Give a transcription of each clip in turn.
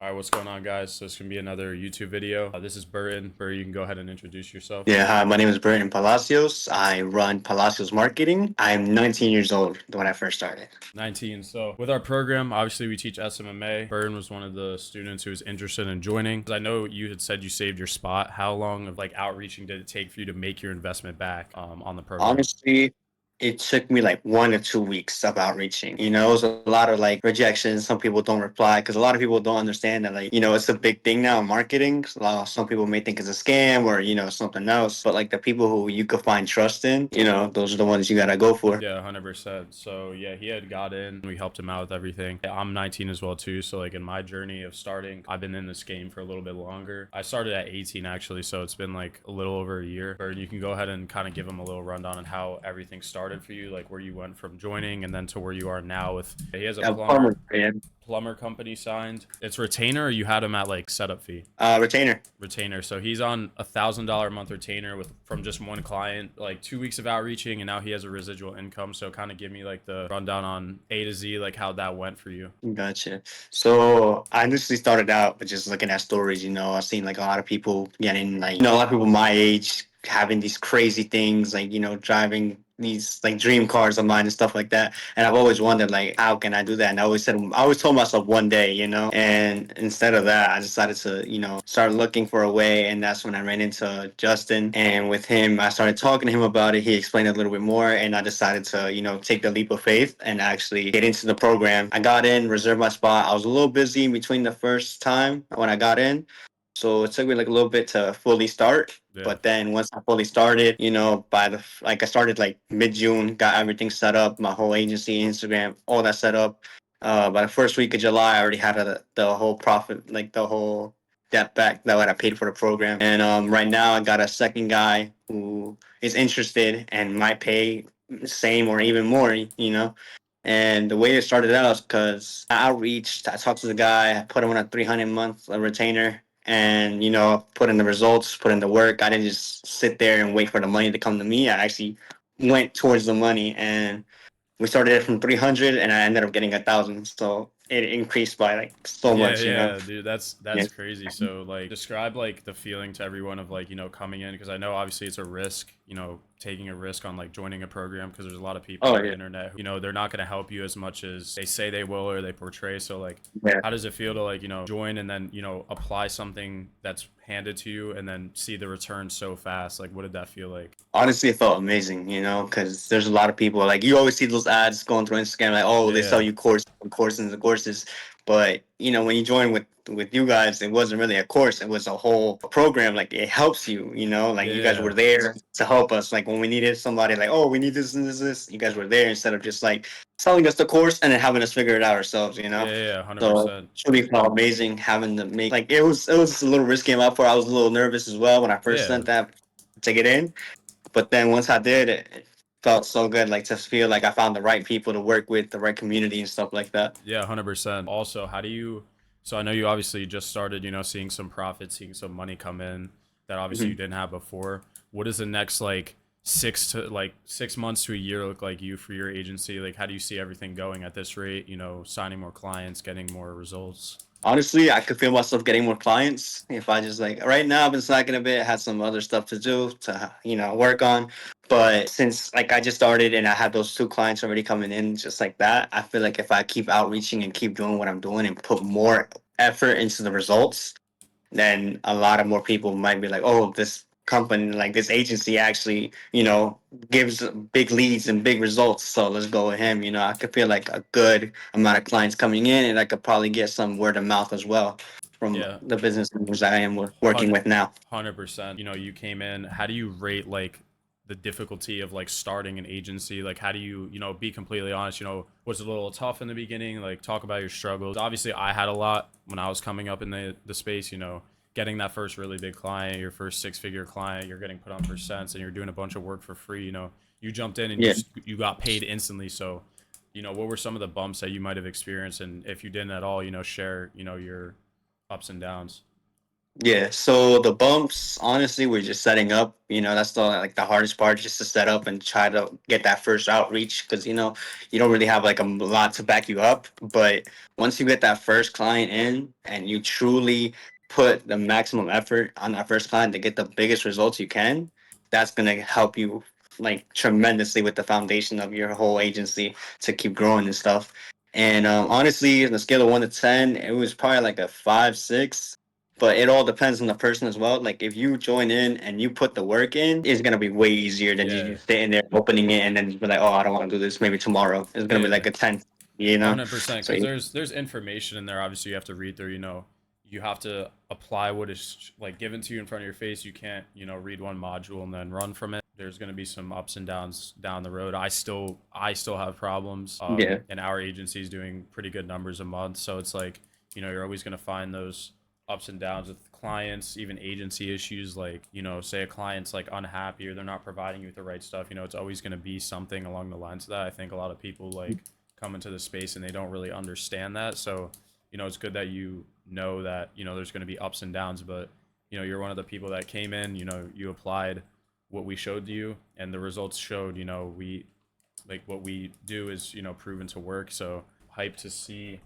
All right, what's going on, guys? So this can be another YouTube video. This is Bertin. Bert, you can go ahead and introduce yourself. Yeah, hi, my name is Bertin Palacios. I run Palacios Marketing. I'm 19 years old when I first started. 19. So with our program, obviously we teach SMMA. Bertin was one of the students who was interested in joining. I know you had said you saved your spot. How long of like outreaching did it take for you to make your investment back on the program? Honestly, it took me like 1 or 2 weeks of outreaching. It was a lot of like rejections. Some people don't reply because a lot of people don't understand that, like, it's a big thing now in marketing. Some people may think it's a scam or, something else. But like the people who you could find trust in, those are the ones you got to go for. Yeah, 100%. So yeah, he had got in. We helped him out with everything. I'm 19 as well too. So like in my journey of starting, I've been in this game for a little bit longer. I started at 18 actually, so it's been like a little over a year. Or you can go ahead and kind of give him a little rundown on how everything started for you, like where you went from joining and then to where you are now. With he has a Yeah, plumber, man. plumber company signed. It's retainer, or you had him at like setup fee? Retainer. Retainer. So he's on $1,000 a month retainer with from just one client, like 2 weeks of outreaching, and now he has a residual income. So kind of give me like the rundown on A to Z, like how that went for you. Gotcha. So I initially started out with just looking at stories. I've seen like a lot of people getting like, a lot of people my age having these crazy things, like, driving these like dream cars of mine and stuff like that. And I've always wondered, like, how can I do that? And I always told myself one day, and instead of that, I decided to, start looking for a way. And that's when I ran into Justin. And with him, I started talking to him about it. He explained it a little bit more. And I decided to, take the leap of faith and actually get into the program. I got in, reserved my spot. I was a little busy in between the first time when I got in. So it took me like a little bit to fully start. Yeah. But then once I fully started, by I started like mid June, got everything set up, my whole agency, Instagram, all that set up. By the first week of July, I already had the whole profit, like the whole debt back that what I paid for the program. And right now, I got a second guy who is interested and might pay the same or even more. And the way it started out is because I outreached, I talked to the guy, I put him on a 300 month retainer, and put in the results, put in the work. I didn't just sit there and wait for the money to come to me. I actually went towards the money, and we started it from 300, and I ended up getting 1,000. So it increased by like so Yeah, much. yeah, dude, that's Yeah. that's crazy. So like describe like the feeling to everyone of like, coming in, because I know obviously it's a risk, taking a risk on like joining a program, because there's a lot of people Oh on the yeah. internet who, they're not going to help you as much as they say they will or they portray. So like Yeah. how does it feel to like, join and then, apply something that's handed to you and then see the return so fast? Like what did that feel like? Honestly, it felt amazing, because there's a lot of people like you always see those ads going through Instagram, like, oh, they sell Yeah. you courses and courses. But when you join with you guys, it wasn't really a course; it was a whole program. Like it helps you, like you guys Yeah. were there to help us. Like when we needed somebody, like, oh, we need this and this, you guys were there instead of just like selling us the course and then having us figure it out ourselves. Yeah, yeah, So it 100%. truly felt amazing having to make like it was a little risky on my part. I was a little nervous as well when I first Yeah. sent that to get in, but then once I did, it felt so good, like to feel like I found the right people to work with, the right community and stuff like that. Yeah, 100%. Also, how do you, so I know you obviously just started, seeing some profits, seeing some money come in that obviously you Mhm. didn't have before. What does the next like 6 months to a year look like you for your agency? Like, how do you see everything going at this rate? Signing more clients, getting more results. Honestly, I could feel myself getting more clients if I just like right now I've been slacking a bit, had some other stuff to do to work on. But since like I just started and I had those two clients already coming in just like that, I feel like if I keep outreaching and keep doing what I'm doing and put more effort into the results, then a lot of more people might be like, oh, this company, like this agency actually, gives big leads and big results. So let's go with him. I could feel like a good amount of clients coming in, and I could probably get some word of mouth as well from Yeah, the business owners that I am working with now. 100%. You came in. How do you rate like the difficulty of like starting an agency? Like, how do you, be completely honest? Was it a little tough in the beginning? Like, talk about your struggles. Obviously, I had a lot when I was coming up in the space. Getting that first really big client, your first six-figure client, you're getting put on percents, and you're doing a bunch of work for free. You jumped in and Yeah. you got paid instantly. So, what were some of the bumps that you might have experienced, and if you didn't at all, share, your ups and downs. Yeah, so the bumps, honestly, we're just setting up. That's the hardest part, just to set up and try to get that first outreach, because you don't really have like a lot to back you up. But once you get that first client in and you truly put the maximum effort on that first client to get the biggest results you can, that's gonna help you like tremendously with the foundation of your whole agency to keep growing and stuff. And honestly, on the scale of 1 to 10, it was probably like a 5, 6, but it all depends on the person as well. Like if you join in and you put the work in, it's gonna be way easier than you Yeah, just sitting there opening it and then be like, oh, I don't want to do this. Maybe tomorrow. It's gonna be yeah. like a 10, you know. 100%, So because there's information in there. Obviously, you have to read through. You have to apply what is like given to you in front of your face. You can't read one module and then run from it. There's going to be some ups and downs down the road. I still have problems. yeah, And our agency is doing pretty good numbers a month. So it's like you're always going to find those ups and downs with clients, even agency issues. Like say a client's like unhappy or they're not providing you with the right stuff. It's always going to be something along the lines of that. I think a lot of people like come into the space and they don't really understand that. So, it's good that that, there's going to be ups and downs, but, you're one of the people that came in, you applied what we showed you and the results showed, what we do is, proven to work. So hyped to see,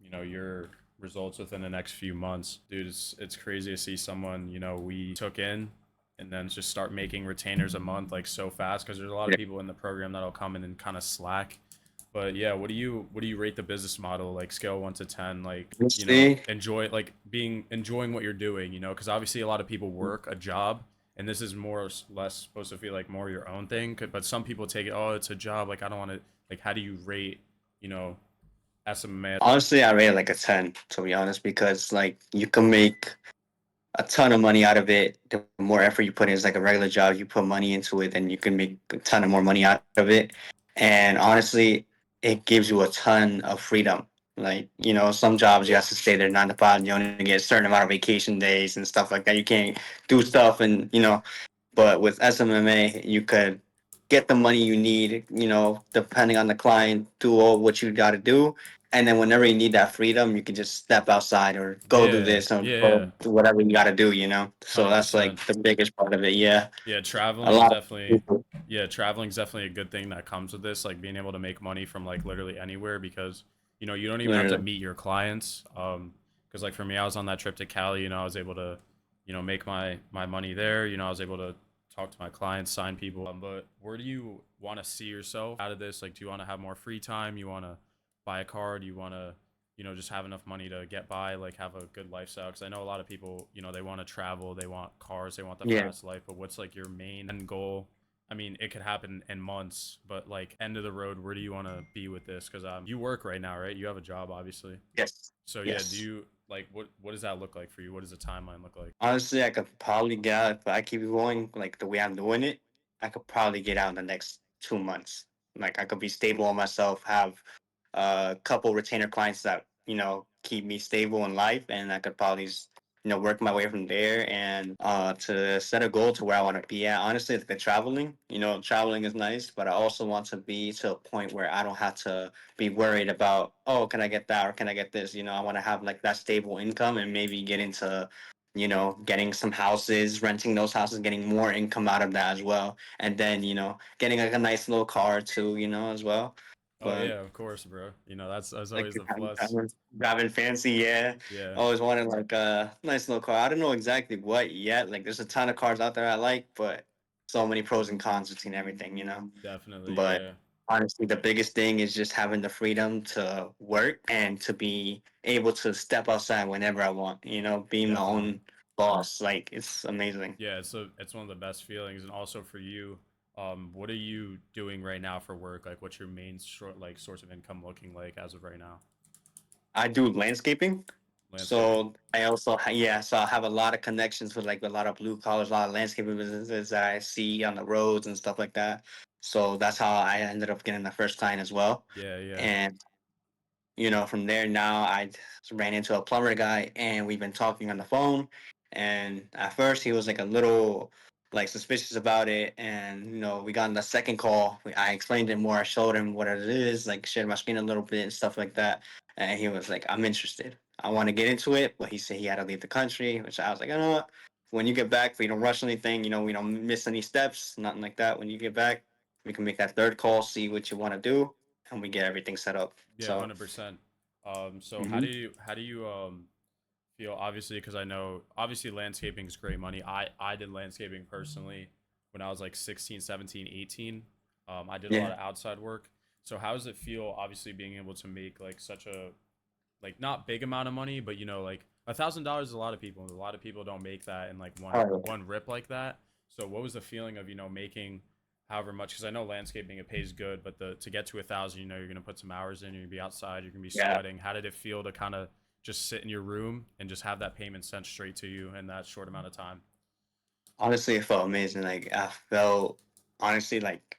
your results within the next few months. Dude, it's crazy to see someone, we took in and then just start making retainers a month like so fast because there's a lot of yeah. people in the program that'll come in and kind of slack. But yeah, what do you rate the business model like scale 1 to 10? Like Let's see. enjoy like enjoying what you're doing. Because obviously a lot of people work a job, and this is more or less supposed to feel like more your own thing. But some people take it, oh, it's a job. Like I don't want to. Like how do you rate you know SMMA? Honestly, I rate it like a 10, to be honest, because like you can make a ton of money out of it. The more effort you put in, it's like a regular job. You put money into it, then you can make a ton of more money out of it. And honestly, it gives you a ton of freedom. Like, some jobs you have to stay there 9 to 5, and you only get a certain amount of vacation days and stuff like that. You can't do stuff, and but with SMMA, you could get the money you need, depending on the client, do all what you got to do. And then whenever you need that freedom, you can just step outside or go do Yeah, this or yeah, go do whatever you got to do. So hundred that's like percent. the biggest part of it. Yeah. Yeah, A traveling is lot of definitely people. yeah, traveling's definitely a good thing that comes with this, like being able to make money from like literally anywhere because you don't even have to Literally. meet your clients. Because like for me, I was on that trip to Cali, I was able to, make my money there. I was able to talk to my clients, sign people. But where do you want to see yourself out of this? Like, do you want to have more free time? You want to buy a car? Do you want to just have enough money to get by, like have a good lifestyle. Because I know a lot of people, they want to travel, they want cars, they want the Yeah. fast life. But what's like your main end goal? I mean, it could happen in months, but like end of the road, where do you want to be with this? Because you work right now, right? You have a job, obviously. Yes. So yeah, do Yes. you like what does that look like for you? What does the timeline look like? Honestly, I could probably get out if I keep going like the way I'm doing it. I could probably get out in the next 2 months. Like I could be stable on myself, have a couple retainer clients that keep me stable in life, and I could probably work my way from there and to set a goal to where I want to be at. Honestly, it's the traveling. Traveling is nice, but I also want to be to a point where I don't have to be worried about, oh, can I get that or can I get this. I want to have like that stable income and maybe get into getting some houses, renting those houses, getting more income out of that as well. And then, getting like a nice little car too, as well. Oh But yeah, of course, bro. That's like always the plus. driving fancy, yeah. Yeah, Always wanted like a nice little car. I don't know exactly what yet. Like there's a ton of cars out there I like, but so many pros and cons between everything. definitely. But Yeah, honestly, the biggest thing is just having the freedom to work and to be able to step outside whenever I want, being my definitely. own boss. Like it's amazing. Yeah, it's one of the best feelings, and also for you, what are you doing right now for work? Like, what's your main source of income looking like as of right now? I do landscaping. Landscaping. So I also yeah, so I have a lot of connections with like a lot of blue collars, a lot of landscaping businesses that I see on the roads and stuff like that. So that's how I ended up getting the first client as well. Yeah, yeah, And from there now I ran into a plumber guy and we've been talking on the phone. And at first he was like a little like suspicious about it. And we got on the second call. I explained it more. I showed him what it is, like shared my screen a little bit and stuff like that. And he was like, I'm interested. I want to get into it, but he said he had to leave the country, which I was like, you know what? When you get back, we don't rush anything. We don't miss any steps, nothing like that. When you get back, we can make that third call, see what you want to do, and we get everything set up. Yeah, So, 100%. So mhm. how do you feel, obviously, because I know obviously landscaping is great money. I did landscaping personally when I was like 16, 17, 18. I did a lot Yeah, of outside work. So how does it feel, obviously, being able to make like such a, like, not big amount of money, but like $1,000 is a lot of people. A lot of people don't make that in like one oh, one rip like that. So what was the feeling of making however much? Because I know landscaping, it pays good, but the to get to 1,000, you're gonna put some hours in. You're gonna be outside. You're gonna be yeah. sweating. How did it feel to kind of just sit in your room and just have that payment sent straight to you in that short amount of time? Honestly, it felt amazing. Like I felt honestly like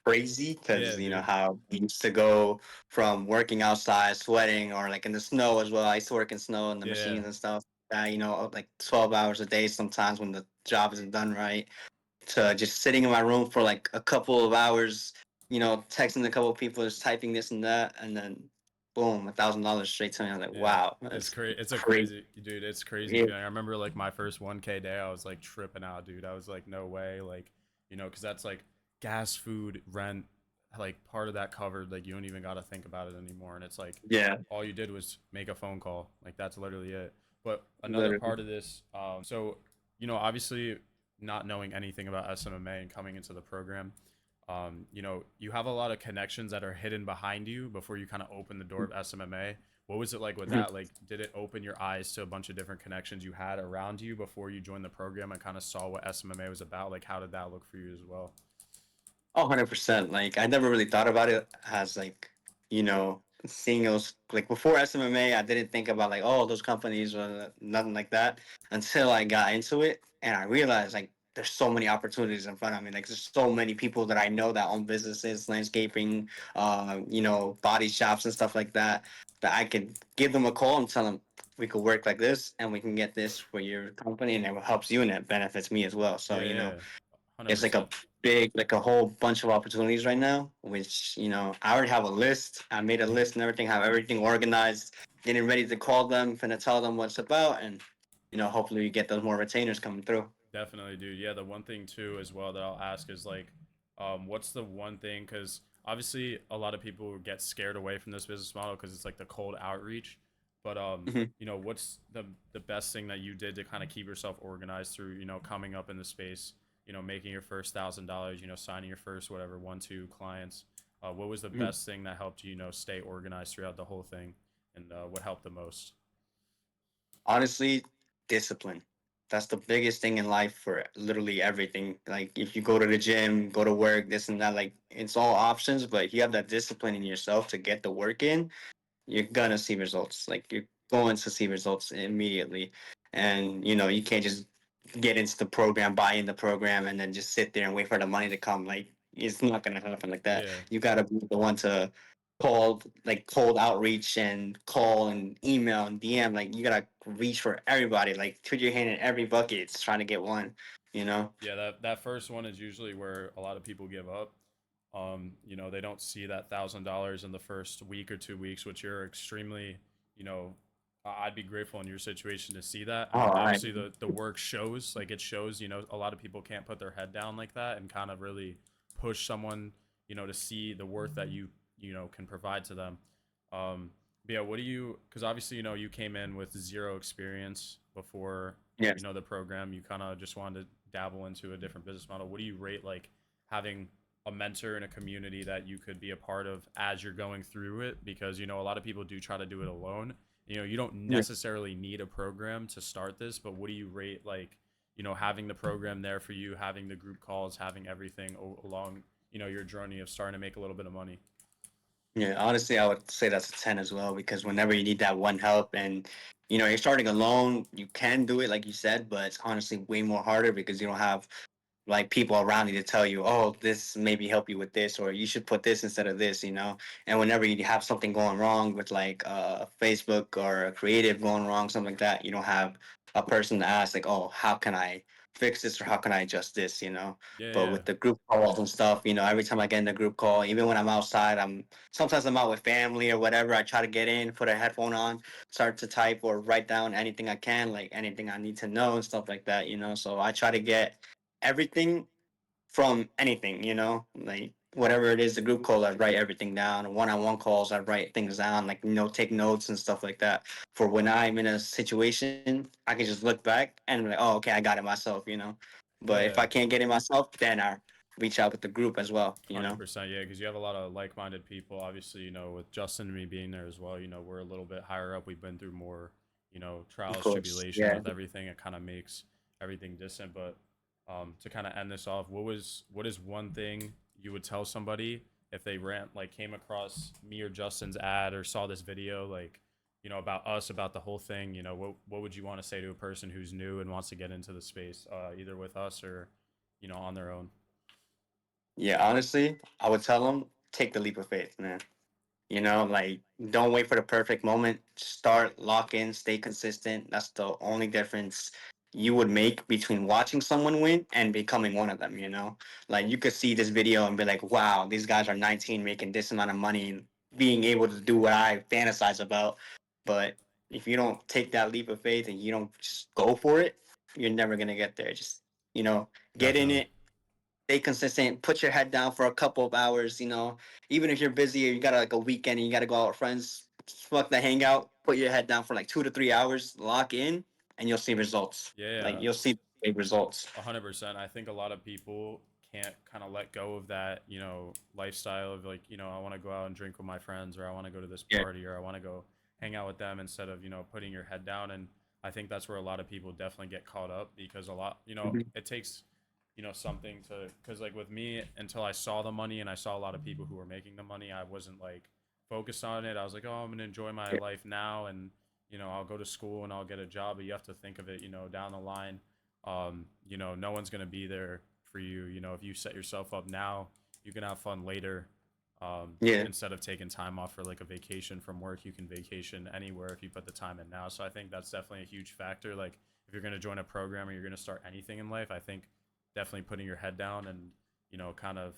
crazy because Yeah, dude. how we used to go from working outside, sweating, or like in the snow as well. I used to work in snow and the Yeah. machines and stuff. Like 12 hours a day sometimes when the job isn't done right. To just sitting in my room for like a couple of hours, texting a couple of people, just typing this and that, and then boom, $1,000 straight to me. I was like, Yeah, wow, it's that's crazy. It's a crazy. crazy, dude. It's crazy Yeah, feeling. I remember like my first 1K day, I was like tripping out, dude. I was like, no way, like, because that's like gas, food, rent, like part of that covered. Like you don't even got to think about it anymore, and it's like yeah, all you did was make a phone call. Like that's literally it. But another literally. part of this, so obviously not knowing anything about SMMA and coming into the program, you have a lot of connections that are hidden behind you before you kind of open the door of SMMA. What was it like with that? Like, did it open your eyes to a bunch of different connections you had around you before you joined the program and kind of saw what SMMA was about? Like, how did that look for you as well? Oh, 100%. Like, I never really thought about it as like, seeing those like before SMMA, I didn't think about like, oh, those companies or nothing like that until I got into it and I realized like there's so many opportunities in front of me. Like, there's so many people that I know that own businesses, landscaping, body shops and stuff like that, that I could give them a call and tell them we could work like this and we can get this for your company and it helps you and it benefits me as well. So, Yeah, yeah, it's like a 100%. big, like a whole bunch of opportunities right now, which, I already have a list. I made a list and everything, have everything organized, getting ready to call them, finna tell them what's about, and, hopefully we get those more retainers coming through. Definitely, dude. Yeah, the one thing too as well that I'll ask is like, what's the one thing? Because obviously a lot of people get scared away from this business model because it's like the cold outreach. But Mhm. what's the best thing that you did to kind of keep yourself organized through coming up in the space, making your first $1,000, signing your first whatever 1, 2 clients. What was the Mhm. best thing that helped you, stay organized throughout the whole thing, and what helped the most? Honestly, discipline. That's the biggest thing in life for literally everything. Like, if you go to the gym, go to work, this and that, like, it's all options, but if you have that discipline in yourself to get the work in, you're gonna see results. Like, you're going to see results immediately. And you can't just get into the program, buy in the program, and then just sit there and wait for the money to come. Like, it's not gonna happen like that. Yeah. You gotta be the one to cold outreach and call and email and DM. Like, you gotta reach for everybody. Like, put your hand in every bucket. It's trying to get one. You know. Yeah, that first one is usually where a lot of people give up. They don't see that $1,000 in the first week or 2 weeks, which you're extremely, you know, I'd be grateful in your situation to see that. I All mean, right. obviously the work shows, like it shows, a lot of people can't put their head down like that and kind of really push someone, to see the worth that you can provide to them. But yeah, what do you? Because obviously, you came in with zero experience before, Yes. the program. You kind of just wanted to dabble into a different business model. What do you rate like having a mentor in a community that you could be a part of as you're going through it? Because a lot of people do try to do it alone. You don't Yeah. necessarily need a program to start this, but what do you rate like, having the program there for you, having the group calls, having everything along, your journey of starting to make a little bit of money? Yeah, honestly, I would say that's a 10 as well because whenever you need that one help and you're starting alone, you can do it like you said, but it's honestly way more harder because you don't have like people around you to tell you, oh, this maybe help you with this or you should put this instead of this. And whenever you have something going wrong with like Facebook or a creative going wrong, something like that, you don't have a person to ask like, oh, how can I fix this or how can I adjust this, Yeah, But yeah. with the group calls and stuff, every time I get in the group call, even when I'm outside, sometimes I'm out with family or whatever. I try to get in, put a headphone on, start to type or write down anything I can, like anything I need to know and stuff like that, So I try to get everything from anything, like whatever it is, the group call, I write everything down. One-on-one calls, I write things down, like take notes and stuff like that. For when I'm in a situation, I can just look back and be like, oh, okay, I got it myself. But if Yeah. I can't get it myself, then I reach out with the group as well. 100%, yeah, because you have a lot of like-minded people. Obviously, with Justin and me being there as well, we're a little bit higher up. We've been through more, Of trials, course, tribulation yeah. with everything. It kind of makes everything distant. But to kind of end this off, what is one thing you would tell somebody if they came across me or Justin's ad or saw this video, like, about us, about the whole thing? What would you want to say to a person who's new and wants to get into the space, either with us or, on their own? Yeah, honestly, I would tell them take the leap of faith, man. Like don't wait for the perfect moment. Start, lock in, stay consistent. That's the only difference you would make between watching someone win and becoming one of them. Like you could see this video and be like, wow, these guys are 19 making this amount of money and being able to do what I fantasize about. But if you don't take that leap of faith and you don't just go for it, you're never gonna get there. Just, get in Definitely. it, stay consistent, put your head down for a couple of hours. Even if you're busy or you got like a weekend and you got to go out with friends, fuck the hangout, put your head down for like 2 to 3 hours, lock in, and you'll see results. Like Yeah, you'll see big results. 100%. I think a lot of people can't kind of let go of that, lifestyle of like, I want to go out and drink with my friends, or I want to go to this Yeah. party, or I want to go hang out with them instead of, putting your head down. And I think that's where a lot of people definitely get caught up, because a lot, Mhm. it takes, something to, because like with me, until I saw the money and I saw a lot of people who were making the money, I wasn't like focused on it. I was like, oh, I'm going to enjoy my Yeah. life now. And, I'll go to school and I'll get a job. But you have to think of it, down the line. No one's gonna be there for you. If you set yourself up now, you can have fun later. Yeah. Instead of taking time off for like a vacation from work, you can vacation anywhere if you put the time in now. So I think that's definitely a huge factor. Like if you're gonna join a program or you're gonna start anything in life, I think definitely putting your head down and kind of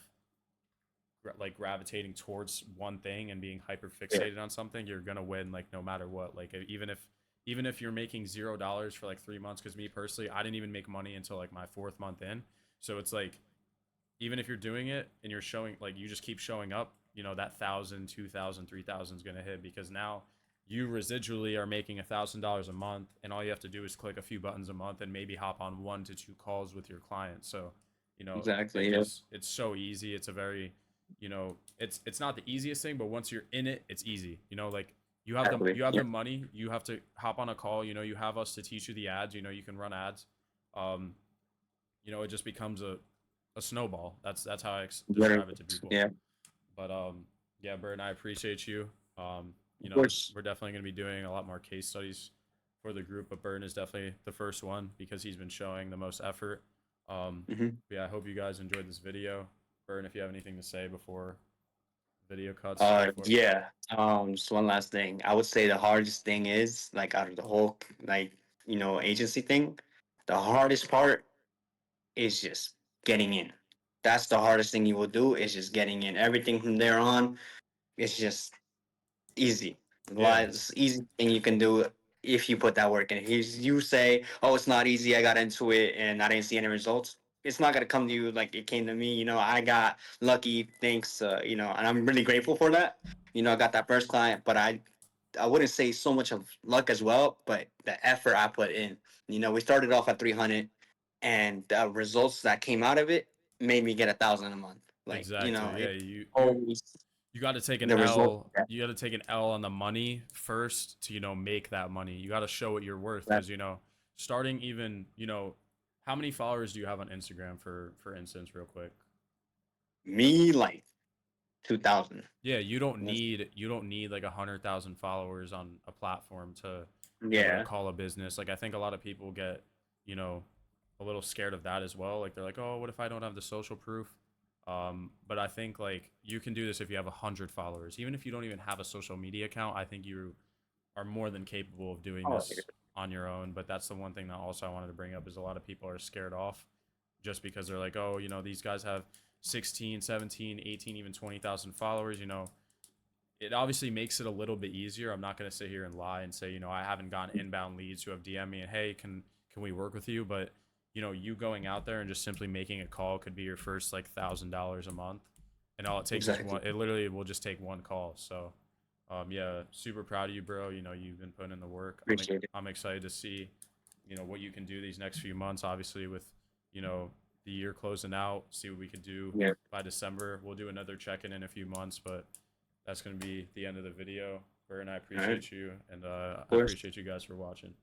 like gravitating towards one thing and being hyper Yeah. fixated on something, you're gonna win like no matter what. Like even if you're making $0 for like 3 months, because me personally, I didn't even make money until like my fourth month in. So it's like even if you're doing it and you're showing like you just keep showing up, that 1,000, 2,000, 3,000 is gonna hit, because now you residually are making $1,000 a month, and all you have to do is click a few buttons a month and maybe hop on 1 to 2 calls with your clients. So it Exactly. Yeah. just it's so easy. It's a very it's not the easiest thing, but once you're in it, it's easy. Like Exactly. you have Yeah. the money, you have to hop on a call, you have us to teach you the ads, you can run ads. um it just becomes a snowball. That's how I Very describe it to much. people. Yeah. But yeah, Burton, I appreciate you. Of course. We're definitely going to be doing a lot more case studies for the group, but Burton is definitely the first one because he's been showing the most effort. Hmm. But yeah, I hope you guys enjoyed this video. Burton, if you have anything to say before video cuts, go for it. Yeah. Just one last thing. I would say the hardest thing is like out of the whole like agency thing, the hardest part is just getting in. That's the hardest thing you will do is just getting in. Everything from there on is just easy. Yeah, It's easy thing you can do if you put that work in. If you say, "Oh, it's not easy. I got into it and I didn't see any results." It's not gonna come to you like it came to me. I got lucky, thanks. And I'm really grateful for that. I got that first client, but I wouldn't say so much of luck as well, but the effort I put in. We started off at 300, and the results that came out of it made me get 1,000 a month. Like exactly. Yeah, it you always you got to take an the result. L. You got to take an L on the money first to make that money. You got to show what you're worth, That because starting even how many followers do you have on Instagram, for instance, real quick? me like 2,000. Yeah, you don't need like 100,000 followers on a platform to be able to Yeah. call a business. Like I think a lot of people get you know a little scared of that as well. Like they're like, oh, what if I don't have the social proof? But I think like you can do this if you have 100 followers, even if you don't even have a social media account. I think you are more than capable of doing Oh, this on your own. But that's the one thing that also I wanted to bring up is a lot of people are scared off just because they're like, oh, you know, these guys have 16, 17, 18, even 20,000 followers, you know. It obviously makes it a little bit easier. I'm not going to sit here and lie and say, you know, I haven't gotten inbound leads who have DM me and, hey, can we work with you? But, you know, you going out there and just simply making a call could be your first like $1,000 a month. And all it takes is Exactly. one, it literally will just take one call. So, yeah, super proud of you, bro. You know, you've been putting in the work. Appreciate it. I'm excited to see, you know, what you can do these next few months. Obviously, with, you know, the year closing out, see what we could do Yeah. by December. We'll do another check-in in a few months, but that's going to be the end of the video. Bertin, I All right. appreciate you, and Of I course. appreciate you guys for watching.